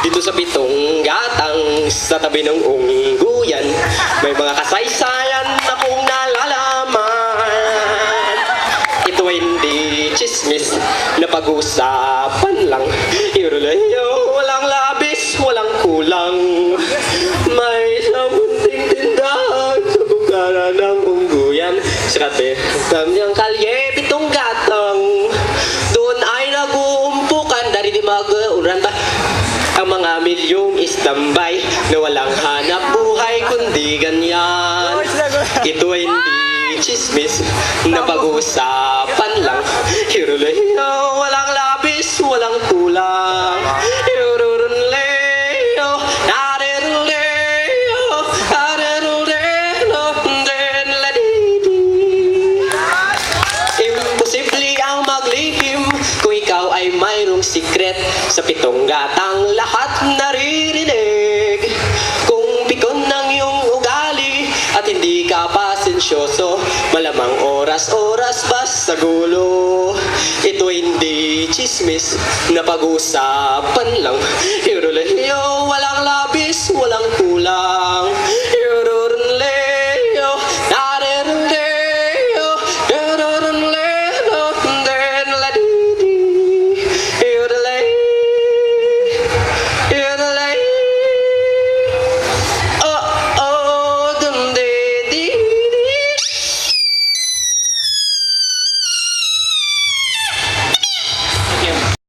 Dito sa pitong gatang sa tabi ng ungguyan, may mga kasaysayan akong nalalaman. Ito ay hindi chismis na pag-usapan lang. Irulayo, walang labis, walang kulang. May sabunting tindahan sa bukara ng ungguyan. Sa katem ng kalye, pitong gatang. Doon ay nag-uumpukan dari di mag-uran ba? Ang mga milyong istambay na walang hanap buhay kundi ganyan. Ito ay hindi chismis na pag-uusapan lang. Hiruleo, walang labis, walang kulang. Hiruleo, nariruleo, nariruleo, denladidi. Imposible ang maglihim kung ikaw ay mayroong sikret. Sa pitong gatang lahat naririnig. Kung pikon ng iyong ugali at hindi ka pasensyoso, malamang oras-oras basta gulo. Ito hindi chismis na pag-usapan lang. Hiruleo, walang labis, walang kulang.